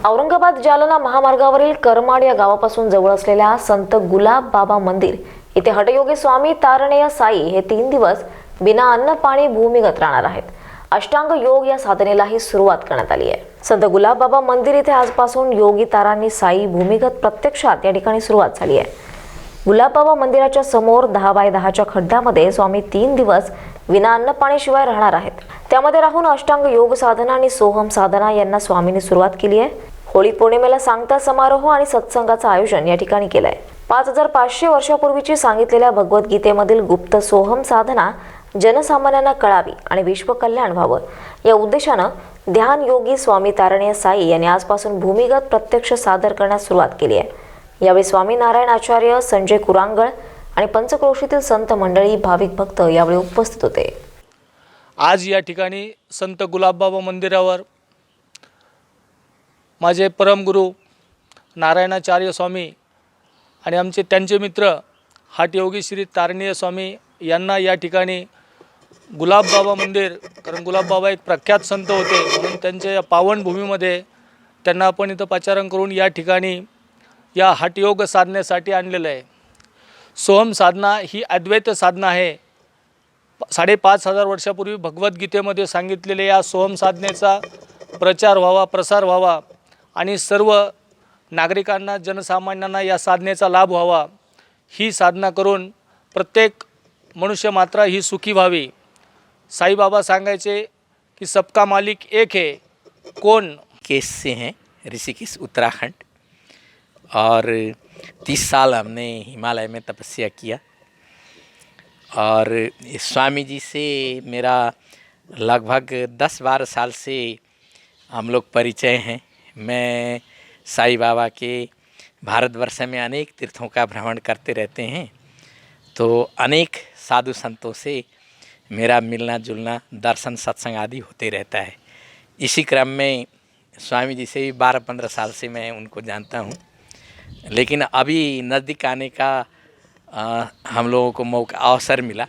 औरंगाबाद जालना महामार्गावरील करमाड या गावापासून जवळ असलेल्या संत गुलाब बाबा मंदिर येथे हठयोगी स्वामी तारणेय साई हे 3 दिवस बिना अन्न पाणी भूमिगत राहणार आहेत। अष्टांग योग या साधनेलाही सुरुवात करण्यात आली आहे। संत गुलाब बाबा मंदिर येथे आजपासून योगी तारांनी साई भूमिगत प्रत्यक्षात या ठिकाणी सुरुवात झाली आहे। गुलाब बाबा मंदिराच्या समोर 10 बाय 10च्या खड्ड्यामध्ये स्वामी 3 दिवस विना अन्न पाणी शिवाय राहणार आहेत। त्यामध्ये राहून अष्टांग योग साधना आणि सोहम साधना यांना स्वामींनी सुरुवात केली आहे। होळी पौर्णिमेला सांगता समारोह आणि सत्संगाचं आयोजन या ठिकाणी केलंय। 5500 वर्षापूर्वीची सांगितलेल्या भगवद्गीतेमधील गुप्त सोहम साधना जनसामान्यांना कळावी आणि विश्व कल्याण व्हावं या उद्देशानं ध्यान योगी स्वामी तारणेय साई यांनी आजपासून भूमिगत प्रत्यक्ष सादर करण्यास सुरुवात केली आहे। यावेळी स्वामी नारायण आचार्य, संजय कुरांगळ आणि पंचक्रोशीतील संत मंडळी, भाविक भक्त यावेळी उपस्थित होते। आज या ठिकाणी संत गुलाबबाबा मंदिरावर माझे परमगुरू नारायणाचार्य स्वामी आणि आमचे त्यांचे मित्र हठयोगी श्री तारणेय स्वामी यांना या ठिकाणी गुलाबबाबा मंदिर, कारण गुलाबबाबा एक प्रख्यात संत होते म्हणून त्यांच्या या पावनभूमीमध्ये त्यांना आपण इथं पाचारण करून या ठिकाणी या हठयोग साधनेसाठी आणलेलं आहे। सोहम साधना ही अद्वैत साधना आहे। 5500 वर्षापूर्वी भगवद्गीतेमध्ये सांगितलेल्या या सोहम साधनेचा प्रचार व्हावा, प्रसार व्हावा आणि सर्व नागरिकांना, जनसामान्यांना या साधनेचा लाभ व्हावा, ही साधना करून प्रत्येक मनुष्य मात्र ही सुखी व्हावी। साईबाबा सांगायचे की सबका मालिक एक है। कौन? केस से हैं, ऋषिकेश उत्तराखंड, और 30 साल हमने हिमालय में तपस्या किया और स्वामी जी से मेरा लगभग 10-12 साल से हम लोग परिचय हैं। मैं साईं बाबा के भारतवर्ष में अनेक तीर्थों का भ्रमण करते रहते हैं, तो अनेक साधु संतों से मेरा मिलना जुलना, दर्शन, सत्संग आदि होते रहता है। इसी क्रम में स्वामी जी से भी 12-15 साल से मैं उनको जानता हूँ, लेकिन अभी नज़दीक आने का हम लोगों को मौका, अवसर मिला।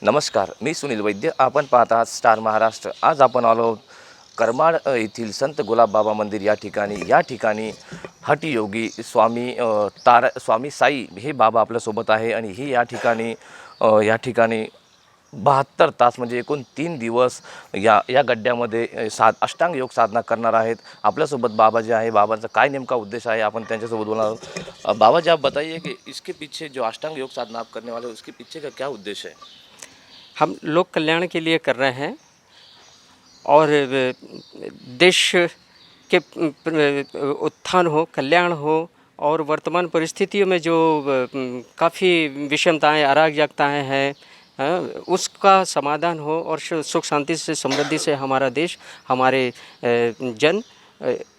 नमस्कार, मी सुनील वैद्य, आपण पाहत आहात स्टार महाराष्ट्र। आज आपण आलो करमाड येथील संत गुलाब बाबा मंदिर या ठिकाणी हठयोगी स्वामी साई हे बाबा आपल्यासोबत आहे आणि ही या ठिकाणी 72 तास म्हणजे एकूण 3 दिवस या गड्ड्यामध्ये अष्टांग योग साधना करणार आहेत। आपल्यासोबत बाबा जे आहे, बाबांचा काय नेमका उद्देश आहे आपण त्यांच्यासोबत बोलणार आहोत। बाबा जी, आप बताइए कि इसके पीछे जो अष्टांग योग साधना आप करने वाले हो, उसके पीछे का क्या उद्देश्य है? हम लोक कल्याण के लिए कर रहे हैं और देश के उत्थान हो, कल्याण हो, और वर्तमान परिस्थितियों में जो काफ़ी विषमताएं, अराजकताएं हैं, उसका समाधान हो और सुख शांति से, समृद्धि से हमारा देश, हमारे जन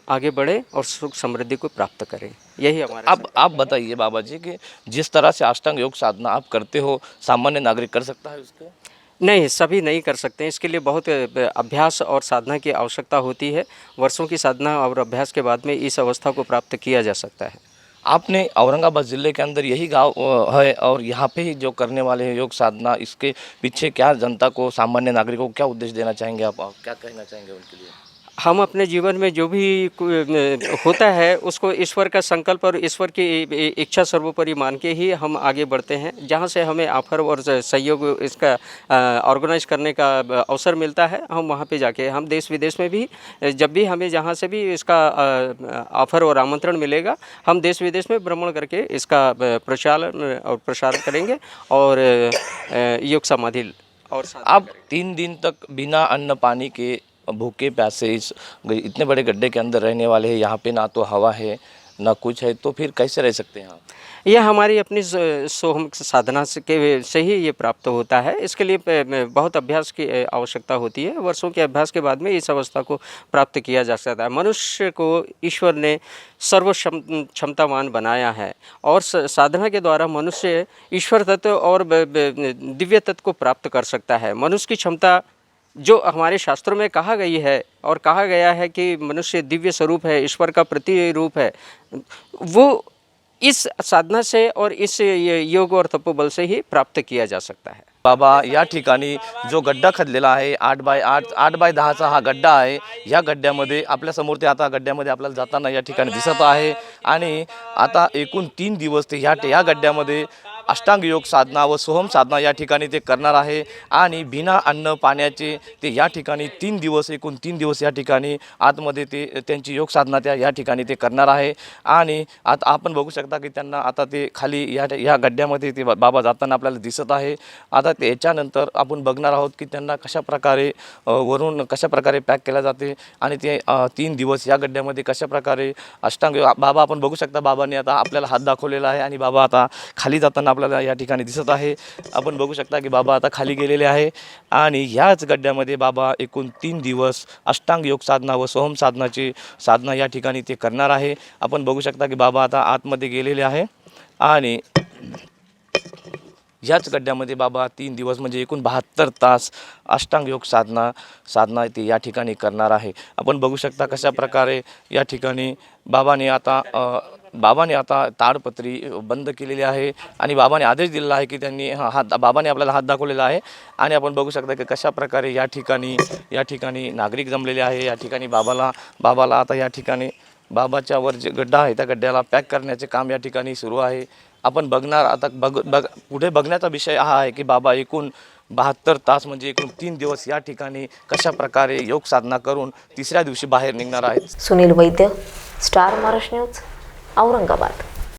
आगे बढ़े और सुख समृद्धि को प्राप्त करें, यही हमारा। आप बताइए बाबा जी कि जिस तरह से अष्टांग योग साधना आप करते हो, सामान्य नागरिक कर सकता है उसको? नहीं, सभी नहीं कर सकते हैं। इसके लिए बहुत अभ्यास और साधना की आवश्यकता होती है। वर्षों की साधना और अभ्यास के बाद में इस अवस्था को प्राप्त किया जा सकता है। आपने औरंगाबाद ज़िले के अंदर यही गांव है और यहाँ पे ही जो करने वाले हैं योग साधना, इसके पीछे क्या जनता को, सामान्य नागरिकों को क्या उद्देश्य देना चाहेंगे आप क्या कहना चाहेंगे उनके लिए? हम अपने जीवन में जो भी होता है उसको ईश्वर का संकल्प और ईश्वर की इच्छा सर्वोपरि मान के ही हम आगे बढ़ते हैं। जहाँ से हमें ऑफर और सहयोग इसका ऑर्गेनाइज करने का अवसर मिलता है, हम वहाँ पे जाके, हम देश विदेश में भी जब भी हमें जहाँ से भी इसका ऑफर और आमंत्रण मिलेगा, हम देश विदेश में भ्रमण करके इसका प्रचार और प्रसार करेंगे और योग समाधि। और आप 3 दिन तक बिना अन्न पानी के, भूखे प्यासे इस इतने बड़े गड्ढे के अंदर रहने वाले हैं। यहाँ पे ना तो हवा है ना कुछ है, तो फिर कैसे रह सकते हैं आप? यह हमारी अपनी सोहम साधना से ही ये प्राप्त होता है। इसके लिए बहुत अभ्यास की आवश्यकता होती है। वर्षों के अभ्यास के बाद में इस अवस्था को प्राप्त किया जा सकता है। मनुष्य को ईश्वर ने सर्व क्षमतावान बनाया है और साधना के द्वारा मनुष्य ईश्वर तत्व और दिव्य तत्व को प्राप्त कर सकता है। मनुष्य की क्षमता जो हमारे शास्त्रों में कहा गई है और कहा गया है कि मनुष्य दिव्य स्वरूप है, ईश्वर का प्रतिरूप है, वो इस साधना से और इस योग और तपोबल से ही प्राप्त किया जा सकता है। बाबा या ठिकाणी जो गड्डा खदलेला आहे 8x10चा हा गड्डा आहे. या गड्ड्यामध्ये आपल्यासमोर ते आता गड्ड्यामध्ये आपल्याला जाताना या ठिकाणी दिसत आहे. आणि आता एकूण 3 दिवस ते या गड्ड्यामध्ये अष्टांग योग साधना व सोहम साधना या ठिकाणी ते करणार आहे. आणि बिना अन्न पाण्याचे ते या ठिकाणी एकूण 3 दिवस या ठिकाणी आतमध्ये ते त्यांची योग साधना या ठिकाणी ते करणार आहे. आणि आता आपण बघू शकता की त्यांना आता ते खाली या गड्ड्यामध्ये ते बाबा जाताना आपल्याला दिसत आहे. आता त्याच्यानंतर आपण बघणार आहोत की त्यांना कशाप्रकारे वरून कशाप्रकारे पॅक केला जाते आणि ते 3 दिवस या गड्ड्यामध्ये कशाप्रकारे अष्टांग योग बाबा आपण बघू शकता. बाबांनी आता आपल्याला हात दाखवलेला आहे आणि बाबा आता खाली जाताना आपल्याला या ठिकाणी दिसत आहे. आपण बघू शकता की बाबा आता खाली गेलेले आहे. आणि ह्याच गड्ड्यामध्ये बाबा एकूण 3 दिवस अष्टांग योग साधना व सोहम साधना या ठिकाणी ते करणार आहे. आपण बघू शकता की बाबा आता आतमध्ये गेलेले आहे. आणि ह्याच गड्ड्यामध्ये बाबा 3 दिवस म्हणजे एकूण 72 तास अष्टांग योग साधना ते या ठिकाणी करणार आहे. आपण बघू शकता कशा प्रकारे या ठिकाणी बाबाने आता ताडपत्री बंद केलेली आहे. आणि बाबाने आदेश दिलेला आहे की त्यांनी बाबाने आपल्याला हात दाखवलेला आहे. आणि आपण बघू शकता की कशा प्रकारे या ठिकाणी नागरिक जमलेले आहे. या ठिकाणी बाबाला आता या ठिकाणी बाबाच्या वर जे गड्डा आहे त्या गड्ड्याला पॅक करण्याचे काम या ठिकाणी सुरू आहे. आपण बघणार आता पुढे बघण्याचा विषय हा आहे की बाबा एकूण 72 तास म्हणजे एकूण 3 दिवस या ठिकाणी कशा प्रकारे योग साधना करून तिसऱ्या दिवशी बाहेर निघणार आहेत. सुनील वैद्य, स्टार महाराष्ट्र न्यूज, औरंगाबाद.